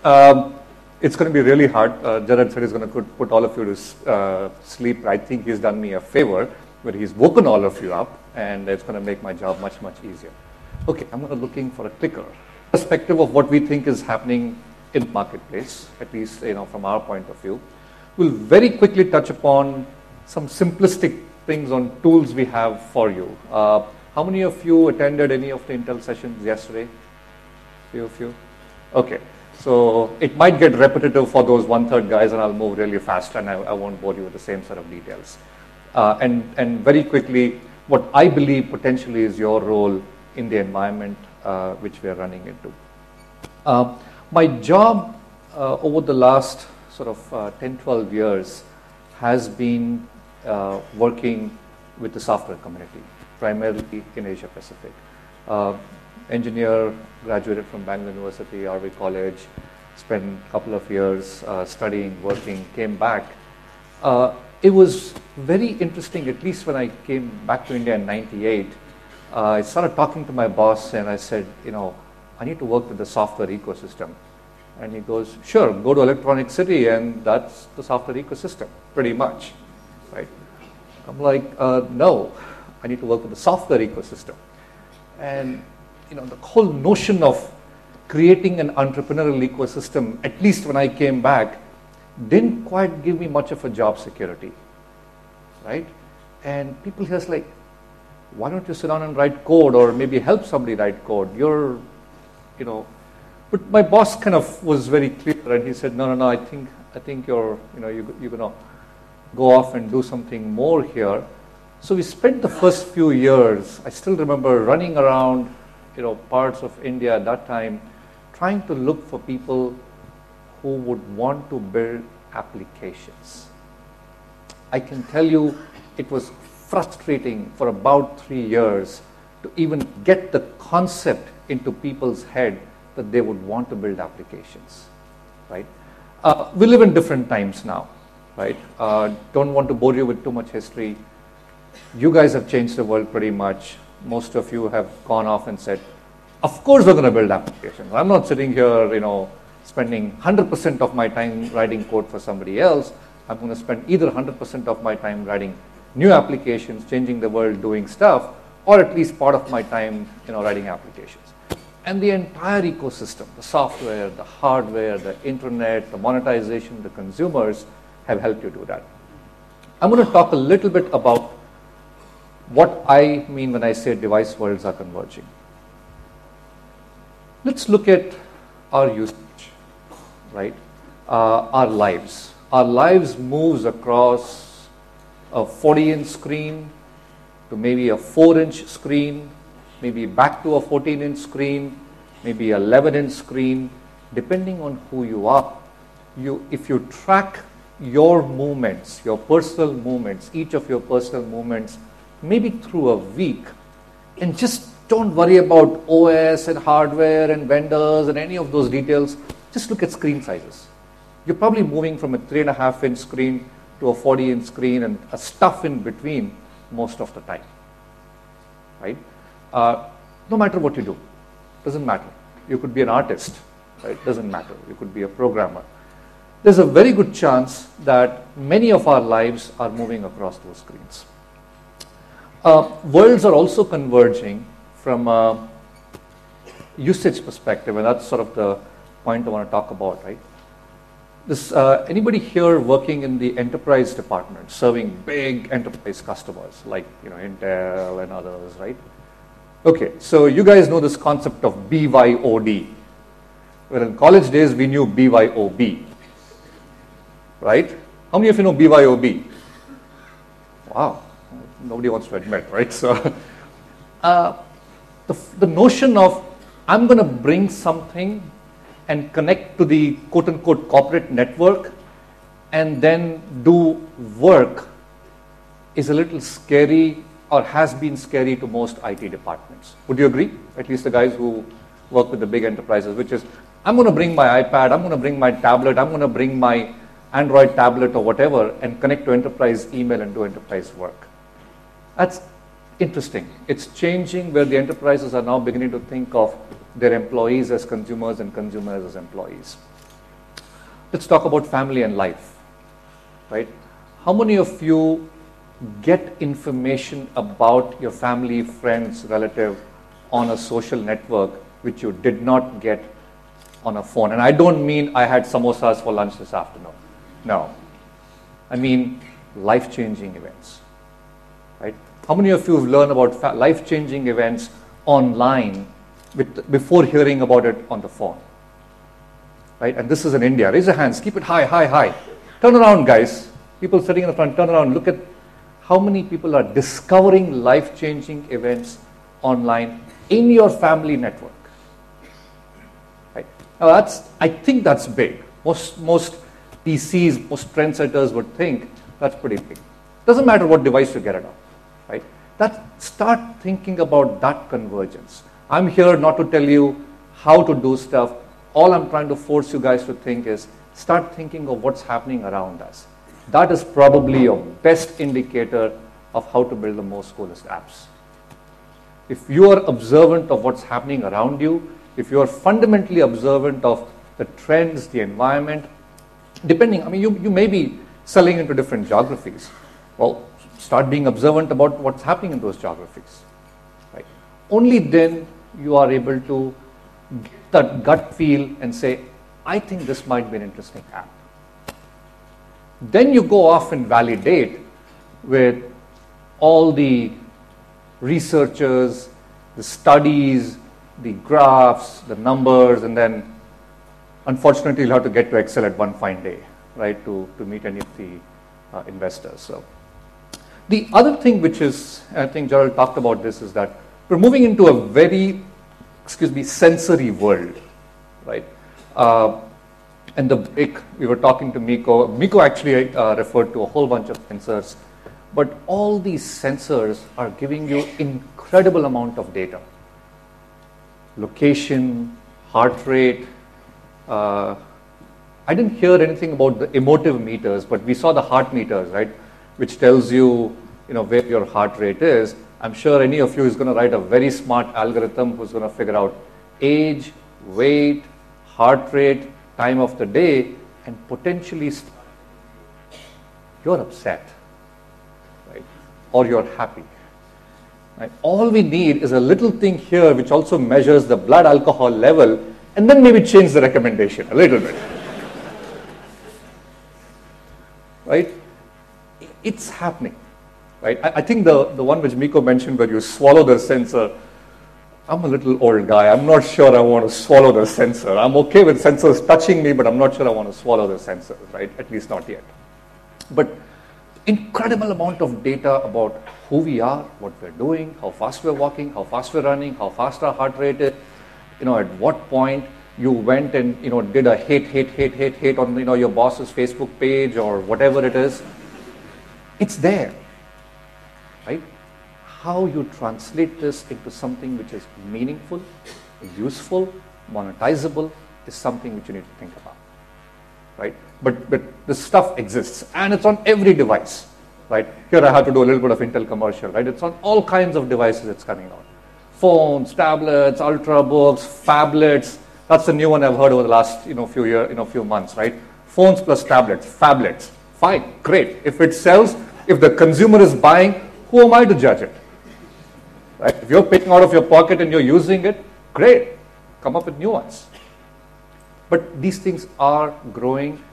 It's going to be really hard. Jared said he's going to put all of you to sleep. I think he's done me a favor, but he's woken all of you up, and it's going to make my job much, much easier. Okay, I'm going to looking for a clicker. Perspective of what we think is happening in the marketplace, at least from our point of view. We'll very quickly touch upon some simplistic things on tools we have for you. How many of you attended any of the Intel sessions yesterday? Few of you? Okay. So it might get repetitive for those 1/3 guys, and I'll move really fast, and I won't bore you with the same set of details. And very quickly, what I believe potentially is your role in the environment which we are running into. My job over the last sort of 10, 12 years has been working with the software community, primarily in Asia Pacific. Engineer, graduated from Bangalore University, RV College, spent a couple of years studying, working, came back. It was very interesting, at least when I came back to India in '98. I started talking to my boss and I said, I need to work with the software ecosystem. And he goes, sure, go to Electronic City and that's the software ecosystem, pretty much, right? I'm like, no, I need to work with the software ecosystem. And the whole notion of creating an entrepreneurial ecosystem, at least when I came back, didn't quite give me much of a job security, right? And people here's like, why don't you sit down and write code or maybe help somebody write code? But my boss kind of was very clear and he said, no, I think you're gonna go off and do something more here. So we spent the first few years, I still remember running around, parts of India at that time, trying to look for people who would want to build applications. I can tell you it was frustrating for about 3 years to even get the concept into people's head that they would want to build applications, right? We live in different times now, right? Don't want to bore you with too much history. You guys have changed the world pretty much. Most of you have gone off and said, of course we're going to build applications. I'm not sitting here, spending 100% of my time writing code for somebody else. I'm going to spend either 100% of my time writing new applications, changing the world, doing stuff, or at least part of my time, writing applications. And the entire ecosystem, the software, the hardware, the internet, the monetization, the consumers have helped you do that. I'm going to talk a little bit about what I mean when I say device worlds are converging. Let's look at our usage, right? Our lives. Our lives moves across a 40-inch screen to maybe a 4-inch screen, maybe back to a 14-inch screen, maybe an 11-inch screen, depending on who you are. If you track your movements, your personal movements, each of your personal movements, maybe through a week, and just don't worry about OS and hardware and vendors and any of those details, just look at screen sizes. You're probably moving from a 3.5-inch screen to a 40-inch screen and a stuff in between most of the time, right? No matter what you do, doesn't matter. You could be an artist, right? Doesn't matter. You could be a programmer. There's a very good chance that many of our lives are moving across those screens. Worlds are also converging from a usage perspective, and that's sort of the point I want to talk about, right? Anybody here working in the enterprise department, serving big enterprise customers like Intel and others, right? Okay, so you guys know this concept of BYOD. Well, in college days we knew BYOB, right? How many of you know BYOB? Wow, nobody wants to admit, right? So the notion of I'm going to bring something and connect to the quote-unquote corporate network and then do work is a little scary or has been scary to most IT departments. Would you agree? At least the guys who work with the big enterprises, which is, I'm going to bring my iPad, I'm going to bring my tablet, I'm going to bring my Android tablet or whatever and connect to enterprise email and do enterprise work. That's interesting. It's changing where the enterprises are now beginning to think of their employees as consumers and consumers as employees. Let's talk about family and life, right? How many of you get information about your family, friends, relative on a social network which you did not get on a phone? And I don't mean I had samosas for lunch this afternoon. No. I mean life-changing events, right? How many of you have learned about life-changing events online before hearing about it on the phone? Right? And this is in India. Raise your hands. Keep it high, high, high. Turn around, guys. People sitting in the front, turn around. Look at how many people are discovering life-changing events online in your family network. Right? Now I think that's big. Most PCs, most trendsetters would think that's pretty big. Doesn't matter what device you get it on. Right? Start thinking about that convergence. I'm here not to tell you how to do stuff. All I'm trying to force you guys to think is start thinking of what's happening around us. That is probably your best indicator of how to build the most coolest apps. If you are observant of what's happening around you, if you are fundamentally observant of the trends, the environment, depending, I mean, you may be selling into different geographies. Well, start being observant about what's happening in those geographies. Right? Only then you are able to get that gut feel and say, I think this might be an interesting app. Then you go off and validate with all the researchers, the studies, the graphs, the numbers, and then unfortunately you'll have to get to Excel at one fine day, right, to meet any of the investors. So the other thing which is, I think Gerald talked about this, is that we're moving into a very sensory world, right? And the break, we were talking to Miko. Miko actually referred to a whole bunch of sensors, but all these sensors are giving you incredible amount of data. Location, heart rate. I didn't hear anything about the emotive meters, but we saw the heart meters, right? Which tells you, where your heart rate is. I'm sure any of you is going to write a very smart algorithm who's going to figure out age, weight, heart rate, time of the day, and potentially you're upset, right? Or you're happy. Right? All we need is a little thing here which also measures the blood alcohol level, and then maybe change the recommendation a little bit. Right? It's happening. Right? I think the one which Miko mentioned where you swallow the sensor, I'm a little old guy. I'm not sure I want to swallow the sensor. I'm okay with sensors touching me, but I'm not sure I want to swallow the sensor, right? At least not yet. But incredible amount of data about who we are, what we're doing, how fast we're walking, how fast we're running, how fast our heart rate is, at what point you went and, did a hate on, your boss's Facebook page or whatever it is. It's there. Right? How you translate this into something which is meaningful, useful, monetizable is something which you need to think about. Right? But this stuff exists and it's on every device. Right? Here I have to do a little bit of Intel commercial. Right? It's on all kinds of devices it's coming out. Phones, tablets, ultrabooks, phablets. That's the new one I've heard over the last few months. Right? Phones plus tablets, phablets. Fine, great. If it sells, if the consumer is buying, who am I to judge it? Right? If you're paying out of your pocket and you're using it, great. Come up with new ones. But these things are growing,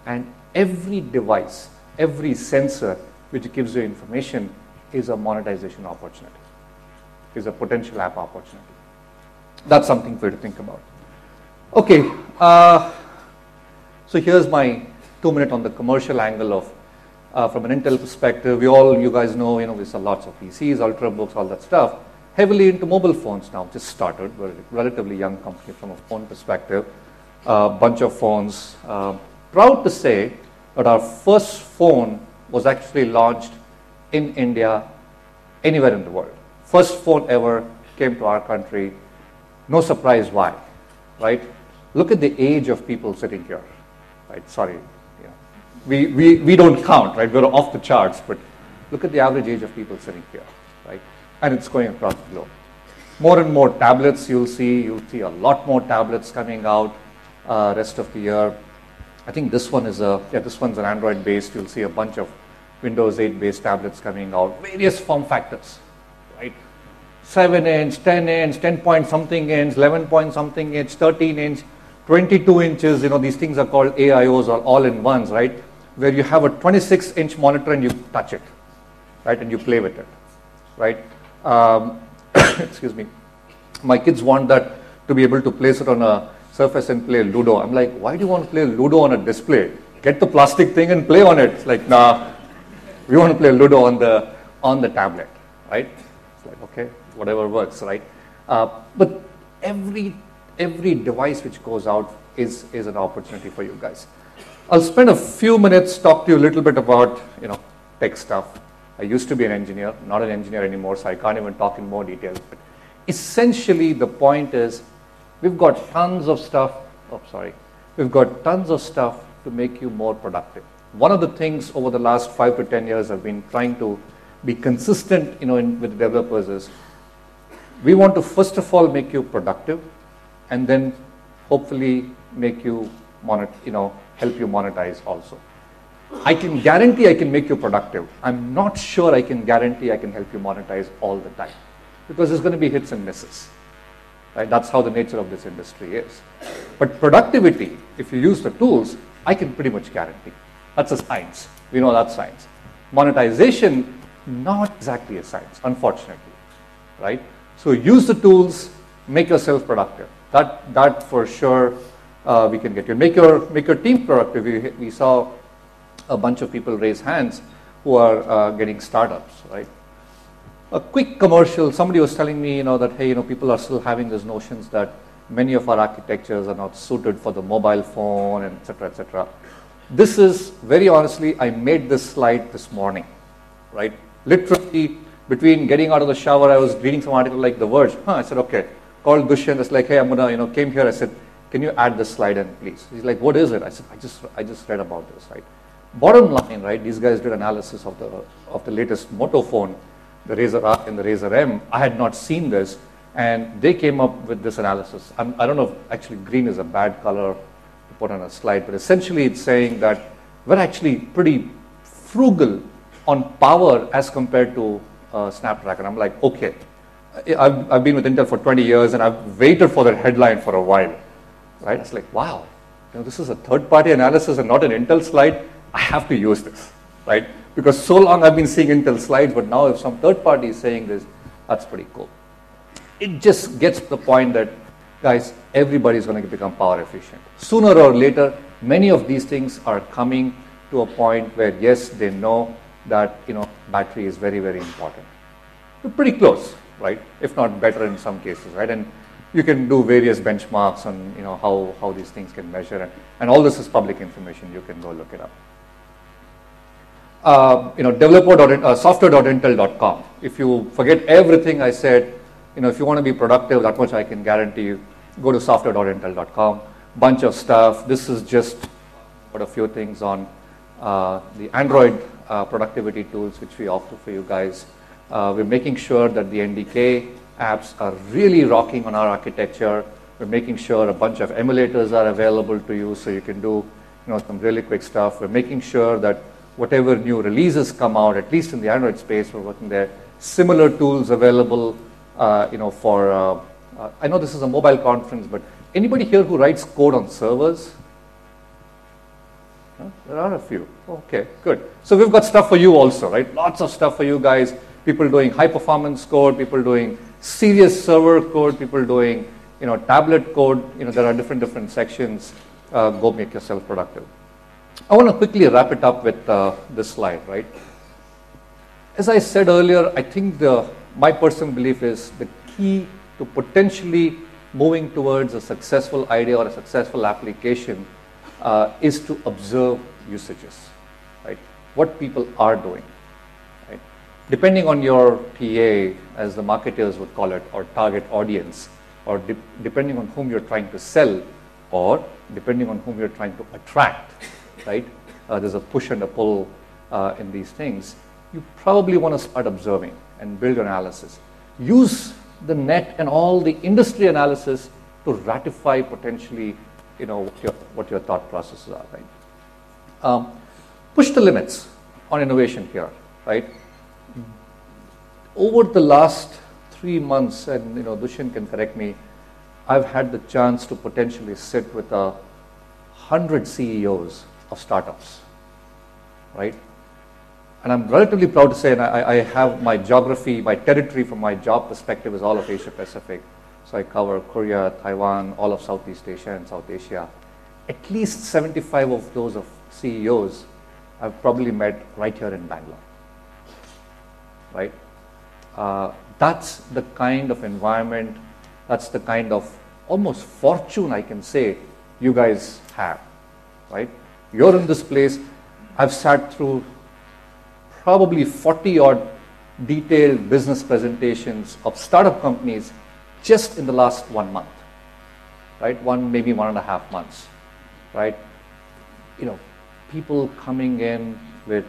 and every device, every sensor which gives you information is a monetization opportunity, is a potential app opportunity. That's something for you to think about. Okay, so here's my 2-minute on the commercial angle of from an Intel perspective. You guys know, we sell lots of PCs, ultrabooks, all that stuff. Heavily into mobile phones now, just started. We're a relatively young company from a phone perspective. Bunch of phones. Proud to say that our first phone was actually launched in India, anywhere in the world. First phone ever came to our country. No surprise why, right? Look at the age of people sitting here, right? Sorry. We don't count, right? We're off the charts, but look at the average age of people sitting here, right? And it's going across the globe. More and more tablets you'll see a lot more tablets coming out rest of the year. I think this one is this one's an Android based. You'll see a bunch of Windows 8 based tablets coming out, various form factors, right? 7 inch, 10 inch, 10 point something inch, 11 point something inch, 13 inch, 22 inches, these things are called AIOs or all-in-ones, right? Where you have a 26-inch monitor and you touch it, right? And you play with it, right? Excuse me. My kids want that to be able to place it on a surface and play Ludo. I'm like, why do you want to play Ludo on a display? Get the plastic thing and play on it. It's like, nah, we want to play Ludo on the tablet, right? It's like, okay, whatever works, right? But every device which goes out is an opportunity for you guys. I'll spend a few minutes, talk to you a little bit about tech stuff. I used to be an engineer, not an engineer anymore, so I can't even talk in more details. But essentially, the point is, we've got tons of stuff. We've got tons of stuff to make you more productive. One of the things over the last 5 to 10 years I've been trying to be consistent, with developers is, we want to first of all make you productive, and then hopefully make you help you monetize also. I can guarantee I can make you productive. I'm not sure I can guarantee I can help you monetize all the time, because there's going to be hits and misses. Right? That's how the nature of this industry is. But productivity, if you use the tools, I can pretty much guarantee. That's a science. We know that's science. Monetization, not exactly a science, unfortunately. Right? So use the tools, make yourself productive. That for sure we can get you. Make your team productive. We saw a bunch of people raise hands who are getting startups, right? A quick commercial. Somebody was telling me, that hey, people are still having these notions that many of our architectures are not suited for the mobile phone, and etc., etc. This is, very honestly, I made this slide this morning, right? Literally, between getting out of the shower, I was reading some article like The Verge. I said, okay. Called Dushyant. It's like, hey, I'm gonna, came here. I said, can you add this slide in, please? He's like, what is it? I said, I just read about this, right? Bottom line, right? These guys did analysis of the latest Moto phone, the Razr R and the Razr M. I had not seen this, and they came up with this analysis. I don't know if actually green is a bad color to put on a slide, but essentially it's saying that we're actually pretty frugal on power as compared to Snapdragon. I'm like, okay. I've been with Intel for 20 years, and I've waited for that headline for a while, right? It's like, wow, this is a third-party analysis and not an Intel slide. I have to use this, right? Because so long I've been seeing Intel slides, but now if some third party is saying this, that's pretty cool. It just gets to the point that, guys, everybody's going to become power efficient. Sooner or later, many of these things are coming to a point where, yes, they know that battery is very, very important. We're pretty close, right? If not better in some cases, right? And you can do various benchmarks on how these things can measure, and all this is public information. You can go look it up. Software.intel.com. If you forget everything I said, if you want to be productive, that much I can guarantee you. Go to software.intel.com. Bunch of stuff. This is just a few things on the Android productivity tools which we offer for you guys. We're making sure that the NDK apps are really rocking on our architecture. We're making sure a bunch of emulators are available to you, so you can do some really quick stuff. We're making sure that whatever new releases come out, at least in the Android space, we're working there. Similar tools available, for. I know this is a mobile conference, but anybody here who writes code on servers? No? There are a few. Okay, good. So we've got stuff for you also, right? Lots of stuff for you guys. People doing high performance code, people doing serious server code, people doing tablet code. There are different sections. Go make yourself productive. I want to quickly wrap it up with this slide, right? As I said earlier, I think my personal belief is the key to potentially moving towards a successful idea or a successful application is to observe usages, right? What people are doing, right? Depending on your TA, as the marketers would call it, or target audience, or depending on whom you're trying to sell, or depending on whom you're trying to attract, right? There's a push and a pull in these things. You probably want to start observing and build your analysis. Use the net and all the industry analysis to ratify potentially what your thought processes are, right? Push the limits on innovation here, right? Over the last 3 months, and Dushyant can correct me, I've had the chance to potentially sit with 100 CEOs of startups, right? And I'm relatively proud to say, and I have my geography, my territory from my job perspective is all of Asia Pacific. So I cover Korea, Taiwan, all of Southeast Asia and South Asia. At least 75 of those of CEOs I've probably met right here in Bangalore, right? That's the kind of environment, that's the kind of almost fortune I can say you guys have, right? You're in this place. I've sat through probably 40 odd detailed business presentations of startup companies just in the last 1 month, right? Maybe 1.5 months, right? People coming in with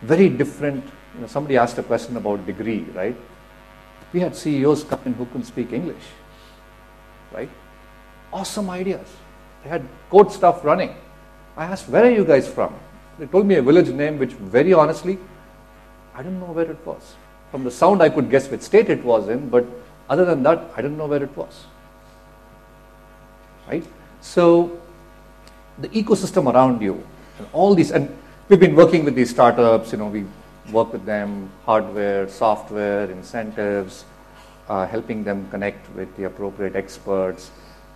very different, somebody asked a question about degree, right? We had CEOs come in who couldn't speak English, right? Awesome ideas. They had code stuff running. I asked, where are you guys from? They told me a village name, which very honestly, I didn't know where it was. From the sound, I could guess which state it was in, but other than that, I didn't know where it was, right? So the ecosystem around you, and all these, and we've been working with these startups, we work with them, hardware, software, incentives, helping them connect with the appropriate experts,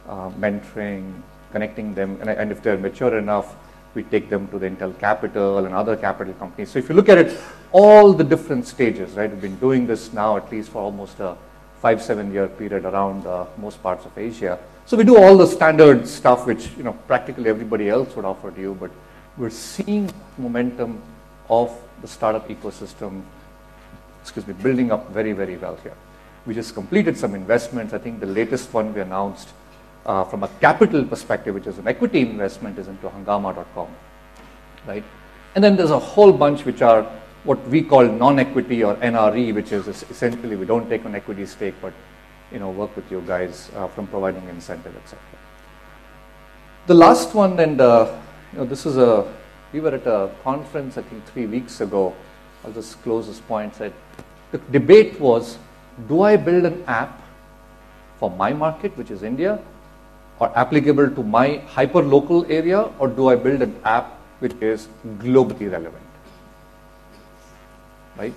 mentoring, connecting them, and if they're mature enough, we take them to the Intel Capital and other capital companies. So if you look at it, all the different stages, right? We've been doing this now at least for almost a 5-7 year period around most parts of Asia. So we do all the standard stuff which practically everybody else would offer to you, but we're seeing momentum of the startup ecosystem, building up very, very well here. We just completed some investments. I think the latest one we announced from a capital perspective, which is an equity investment, is into Hungama.com, right? And then there's a whole bunch which are what we call non-equity or NRE, which is essentially we don't take an equity stake, but work with you guys from providing incentive, etc. The last one, and we were at a conference I think 3 weeks ago. I'll just close this point. Said the debate was, do I build an app for my market, which is India, or applicable to my hyper-local area, or do I build an app which is globally relevant, right?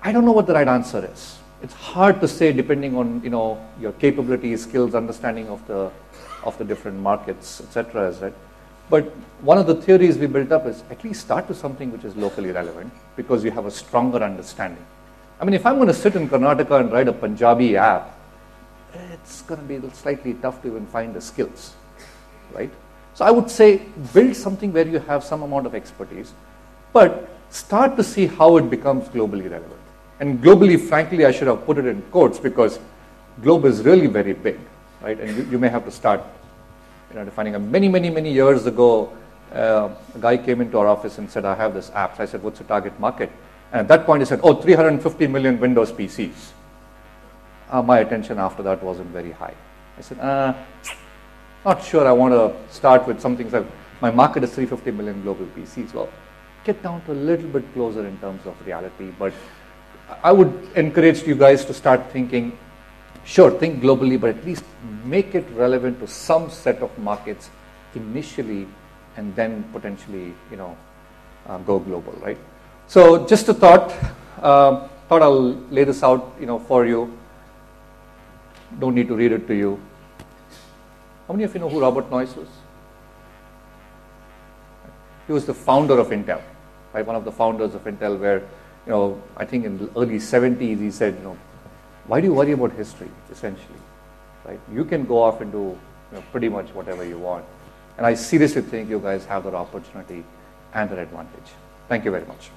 I don't know what the right answer is. It's hard to say depending on your capabilities, skills, understanding of the different markets, etc. Right? But one of the theories we built up is at least start with something which is locally relevant because you have a stronger understanding. I mean, if I'm going to sit in Karnataka and write a Punjabi app, it's going to be slightly tough to even find the skills, right? So I would say build something where you have some amount of expertise, but start to see how it becomes globally relevant. And globally, frankly, I should have put it in quotes because globe is really very big, right? And you may have to start defining. Many years ago, a guy came into our office and said, I have this app. So I said, what's the target market? And at that point, he said, 350 million Windows PCs. My attention after that wasn't very high. I said, not sure I want to start with something like, my market is 350 million global PCs. Well, get down to a little bit closer in terms of reality. But I would encourage you guys to start thinking, sure, think globally, but at least make it relevant to some set of markets initially, and then potentially, go global, right? So just a thought I'll lay this out, for you. Don't need to read it to you. How many of you know who Robert Noyce was? He was the founder of Intel, right? One of the founders of Intel, where, I think in the early 70s, he said, why do you worry about history, essentially, right? You can go off and do pretty much whatever you want. And I seriously think you guys have that opportunity and that advantage. Thank you very much.